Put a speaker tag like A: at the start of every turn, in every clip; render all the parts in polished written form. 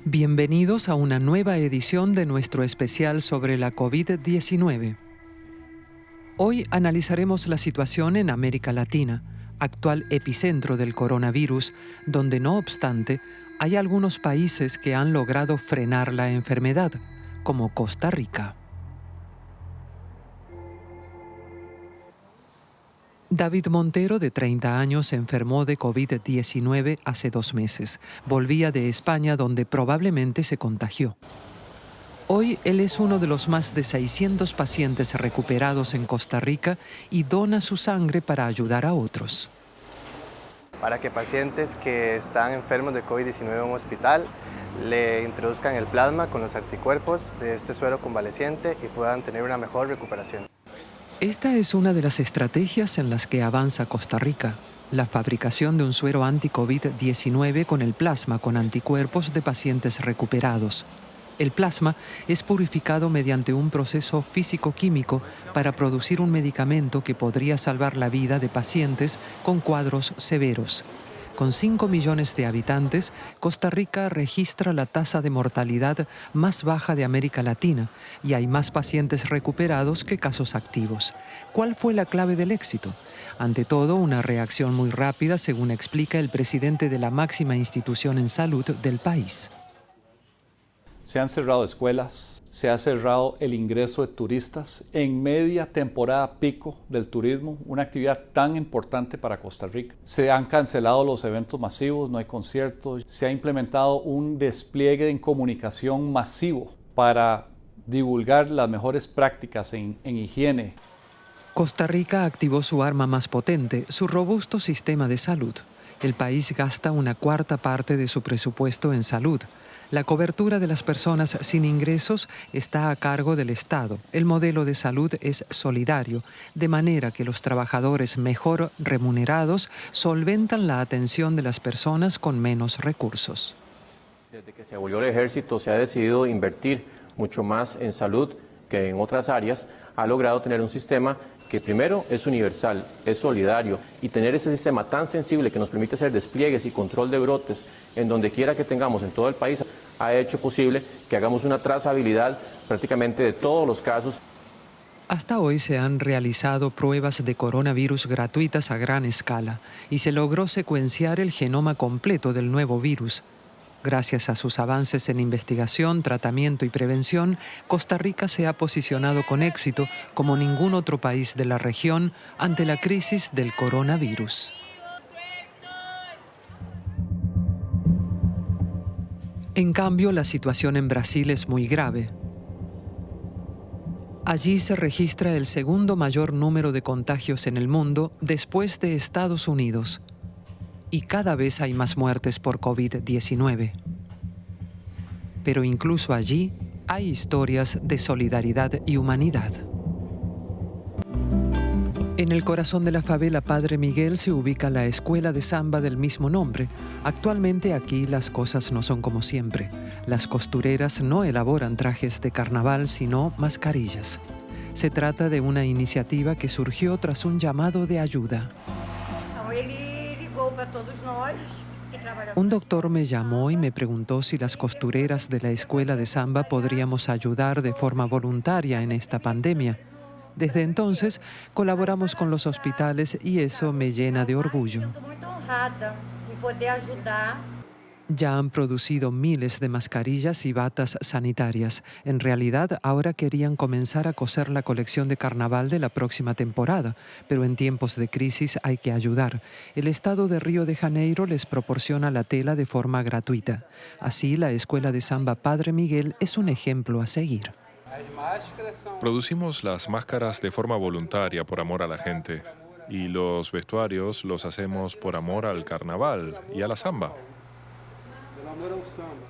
A: Bienvenidos a una nueva edición de nuestro especial sobre la COVID-19. Hoy analizaremos la situación en América Latina, actual epicentro del coronavirus, donde no obstante hay algunos países que han logrado frenar la enfermedad, como Costa Rica. David Montero, de 30 años, se enfermó de COVID-19 hace 2 meses. Volvía de España, donde probablemente se contagió. Hoy él es uno de los más de 600 pacientes recuperados en Costa Rica y dona su sangre para ayudar a otros.
B: Para que pacientes que están enfermos de COVID-19 en un hospital le introduzcan el plasma con los anticuerpos de este suero convaleciente y puedan tener una mejor recuperación.
A: Esta es una de las estrategias en las que avanza Costa Rica, la fabricación de un suero anti-COVID-19 con el plasma con anticuerpos de pacientes recuperados. El plasma es purificado mediante un proceso físico-químico para producir un medicamento que podría salvar la vida de pacientes con cuadros severos. Con 5 millones de habitantes, Costa Rica registra la tasa de mortalidad más baja de América Latina y hay más pacientes recuperados que casos activos. ¿Cuál fue la clave del éxito? Ante todo, una reacción muy rápida, según explica el presidente de la máxima institución en salud del país.
C: Se han cerrado escuelas, se ha cerrado el ingreso de turistas en media temporada pico del turismo, una actividad tan importante para Costa Rica. Se han cancelado los eventos masivos, no hay conciertos. Se ha implementado un despliegue en comunicación masivo para divulgar las mejores prácticas en higiene.
A: Costa Rica activó su arma más potente, su robusto sistema de salud. El país gasta una cuarta parte de su presupuesto en salud. La cobertura de las personas sin ingresos está a cargo del Estado. El modelo de salud es solidario, de manera que los trabajadores mejor remunerados solventan la atención de las personas con menos recursos.
D: Desde que se abolió el ejército se ha decidido invertir mucho más en salud que en otras áreas. Ha logrado tener un sistema que primero es universal, es solidario, y tener ese sistema tan sensible que nos permite hacer despliegues y control de brotes en donde quiera que tengamos en todo el país, ha hecho posible que hagamos una trazabilidad prácticamente de todos los casos.
A: Hasta hoy se han realizado pruebas de coronavirus gratuitas a gran escala y se logró secuenciar el genoma completo del nuevo virus. Gracias a sus avances en investigación, tratamiento y prevención, Costa Rica se ha posicionado con éxito como ningún otro país de la región ante la crisis del coronavirus. En cambio, la situación en Brasil es muy grave. Allí se registra el segundo mayor número de contagios en el mundo después de Estados Unidos. Y cada vez hay más muertes por COVID-19. Pero incluso allí hay historias de solidaridad y humanidad. En el corazón de la favela Padre Miguel se ubica la escuela de samba del mismo nombre. Actualmente aquí las cosas no son como siempre. Las costureras no elaboran trajes de carnaval, sino mascarillas. Se trata de una iniciativa que surgió tras un llamado de ayuda. Un doctor me llamó y me preguntó si las costureras de la escuela de samba podríamos ayudar de forma voluntaria en esta pandemia. Desde entonces colaboramos con los hospitales y eso me llena de orgullo. Ya han producido miles de mascarillas y batas sanitarias. En realidad, ahora querían comenzar a coser la colección de carnaval de la próxima temporada, pero en tiempos de crisis hay que ayudar. El Estado de Río de Janeiro les proporciona la tela de forma gratuita. Así, la Escuela de Samba Padre Miguel es un ejemplo a seguir.
E: Producimos las máscaras de forma voluntaria por amor a la gente y los vestuarios los hacemos por amor al carnaval y a la samba.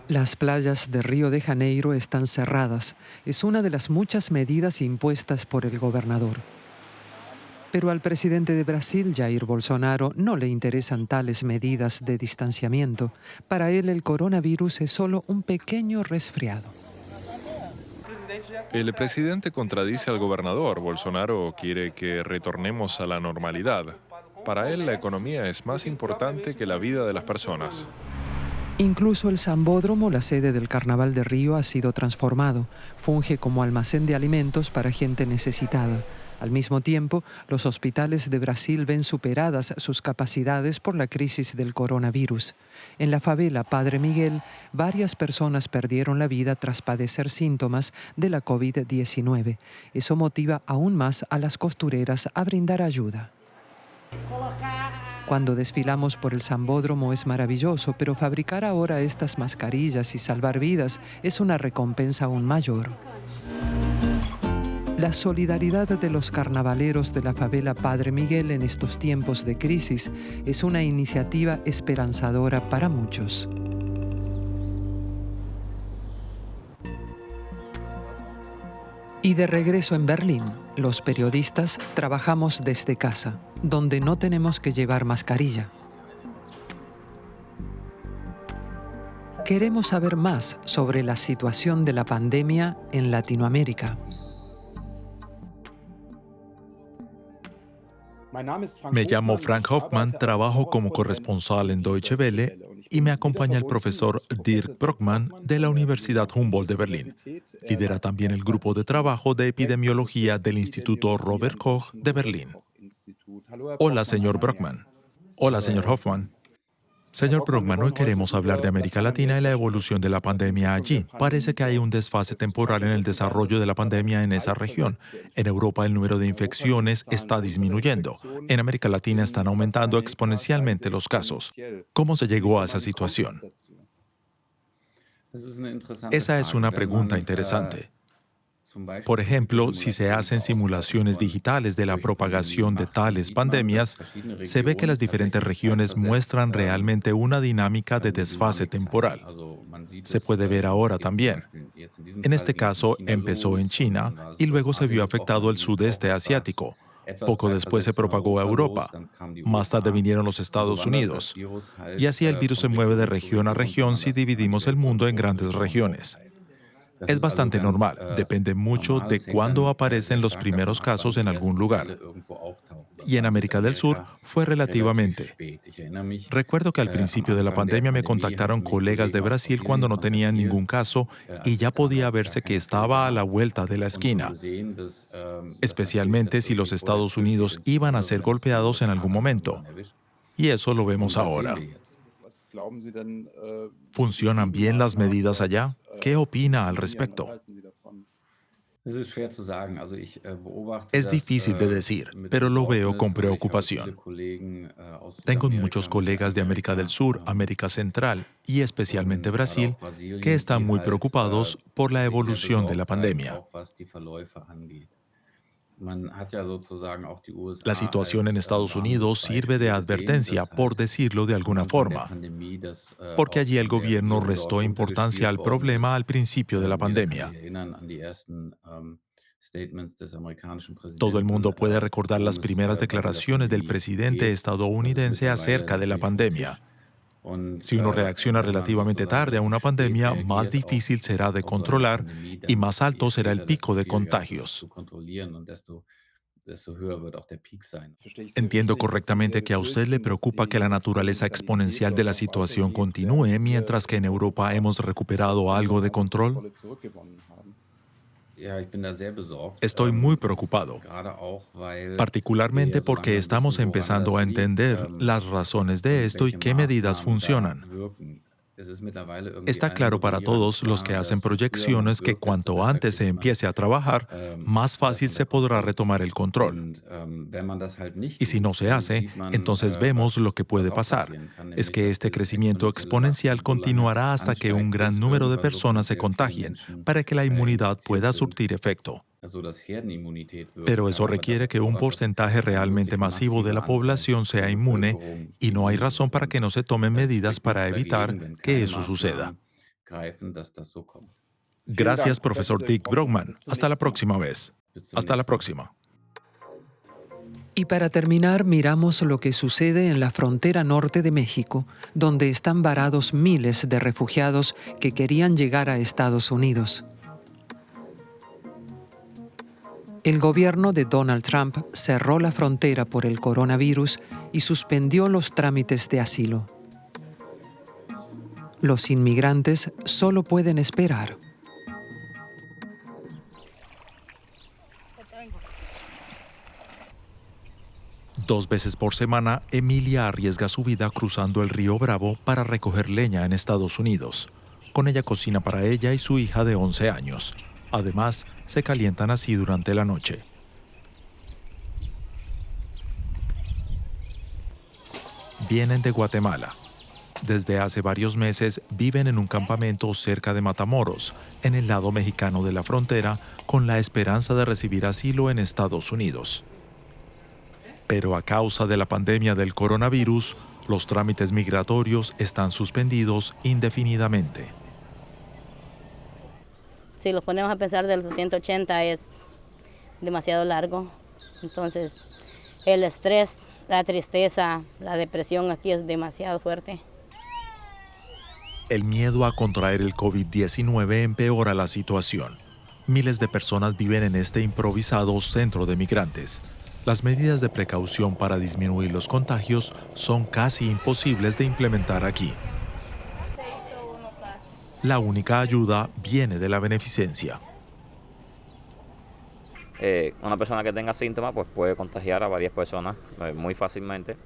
A: Las playas de Río de Janeiro están cerradas. Es una de las muchas medidas impuestas por el gobernador. Pero al presidente de Brasil, Jair Bolsonaro, no le interesan tales medidas de distanciamiento. Para él, el coronavirus es solo un pequeño resfriado.
E: El presidente contradice al gobernador. Bolsonaro quiere que retornemos a la normalidad. Para él, la economía es más importante que la vida de las personas.
A: Incluso el Sambódromo, la sede del Carnaval de Río, ha sido transformado. Funge como almacén de alimentos para gente necesitada. Al mismo tiempo, los hospitales de Brasil ven superadas sus capacidades por la crisis del coronavirus. En la favela Padre Miguel, varias personas perdieron la vida tras padecer síntomas de la COVID-19. Eso motiva aún más a las costureras a brindar ayuda. Cuando desfilamos por el Sambódromo es maravilloso, pero fabricar ahora estas mascarillas y salvar vidas es una recompensa aún mayor. La solidaridad de los carnavaleros de la favela Padre Miguel en estos tiempos de crisis es una iniciativa esperanzadora para muchos. Y de regreso en Berlín, los periodistas trabajamos desde casa, donde no tenemos que llevar mascarilla. Queremos saber más sobre la situación de la pandemia en Latinoamérica.
F: Me llamo Frank Hoffmann, trabajo como corresponsal en Deutsche Welle y me acompaña el profesor Dirk Brockmann de la Universidad Humboldt de Berlín. Lidera también el grupo de trabajo de epidemiología del Instituto Robert Koch de Berlín. Hola, señor Brockmann. Hola, señor Hoffmann. Señor Brockmann, hoy queremos hablar de América Latina y la evolución de la pandemia allí. Parece que hay un desfase temporal en el desarrollo de la pandemia en esa región. En Europa el número de infecciones está disminuyendo. En América Latina están aumentando exponencialmente los casos. ¿Cómo se llegó a esa situación? Esa es una pregunta interesante. Por ejemplo, si se hacen simulaciones digitales de la propagación de tales pandemias, se ve que las diferentes regiones muestran realmente una dinámica de desfase temporal. Se puede ver ahora también. En este caso, empezó en China y luego se vio afectado el sudeste asiático. Poco después se propagó a Europa. Más tarde vinieron los Estados Unidos. Y así el virus se mueve de región a región si dividimos el mundo en grandes regiones. Es bastante normal, depende mucho de cuándo aparecen los primeros casos en algún lugar. Y en América del Sur fue relativamente. Recuerdo que al principio de la pandemia me contactaron colegas de Brasil cuando no tenían ningún caso y ya podía verse que estaba a la vuelta de la esquina, especialmente si los Estados Unidos iban a ser golpeados en algún momento. Y eso lo vemos ahora. ¿Funcionan bien las medidas allá? ¿Qué opina al respecto? Es difícil de decir, pero lo veo con preocupación. Tengo muchos colegas de América del Sur, América Central y especialmente Brasil que están muy preocupados por la evolución de la pandemia. La situación en Estados Unidos sirve de advertencia, por decirlo de alguna forma, porque allí el gobierno restó importancia al problema al principio de la pandemia. Todo el mundo puede recordar las primeras declaraciones del presidente estadounidense acerca de la pandemia. Si uno reacciona relativamente tarde a una pandemia, más difícil será de controlar y más alto será el pico de contagios. Entiendo correctamente que a usted le preocupa que la naturaleza exponencial de la situación continúe, mientras que en Europa hemos recuperado algo de control. Estoy muy preocupado, particularmente porque estamos empezando a entender las razones de esto y qué medidas funcionan. Está claro para todos los que hacen proyecciones que cuanto antes se empiece a trabajar, más fácil se podrá retomar el control. Y si no se hace, entonces vemos lo que puede pasar. Es que este crecimiento exponencial continuará hasta que un gran número de personas se contagien, para que la inmunidad pueda surtir efecto. Pero eso requiere que un porcentaje realmente masivo de la población sea inmune y no hay razón para que no se tomen medidas para evitar que eso suceda. Gracias, profesor Dirk Brockmann. Hasta la próxima vez. Hasta la próxima.
A: Y para terminar, miramos lo que sucede en la frontera norte de México, donde están varados miles de refugiados que querían llegar a Estados Unidos. El gobierno de Donald Trump cerró la frontera por el coronavirus y suspendió los trámites de asilo. Los inmigrantes solo pueden esperar.
F: Dos veces por semana, Emilia arriesga su vida cruzando el río Bravo para recoger leña en Estados Unidos. Con ella cocina para ella y su hija de 11 años. Además, se calientan así durante la noche. Vienen de Guatemala. Desde hace varios meses viven en un campamento cerca de Matamoros, en el lado mexicano de la frontera, con la esperanza de recibir asilo en Estados Unidos. Pero a causa de la pandemia del coronavirus, los trámites migratorios están suspendidos indefinidamente.
G: Si los ponemos a pensar de los 180 es demasiado largo. Entonces, el estrés, la tristeza, la depresión aquí es demasiado fuerte.
F: El miedo a contraer el COVID-19 empeora la situación. Miles de personas viven en este improvisado centro de migrantes. Las medidas de precaución para disminuir los contagios son casi imposibles de implementar aquí. La única ayuda viene de la beneficencia.
H: Una persona que tenga síntomas pues puede contagiar a varias personas muy fácilmente,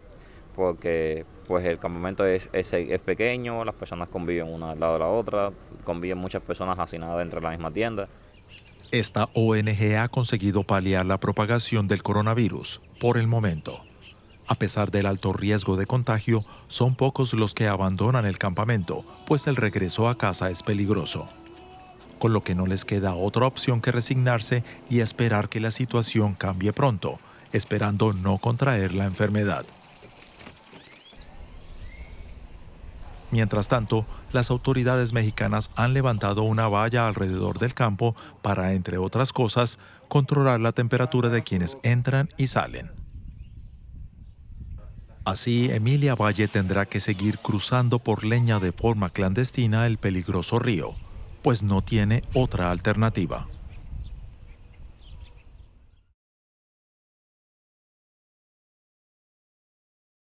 H: porque pues el campamento es pequeño, las personas conviven una al lado de la otra, conviven muchas personas hacinadas dentro de la misma tienda.
F: Esta ONG ha conseguido paliar la propagación del coronavirus por el momento. A pesar del alto riesgo de contagio, son pocos los que abandonan el campamento, pues el regreso a casa es peligroso. Con lo que no les queda otra opción que resignarse y esperar que la situación cambie pronto, esperando no contraer la enfermedad. Mientras tanto, las autoridades mexicanas han levantado una valla alrededor del campo para, entre otras cosas, controlar la temperatura de quienes entran y salen. Así, Emilia Valle tendrá que seguir cruzando por leña de forma clandestina el peligroso río, pues no tiene otra alternativa.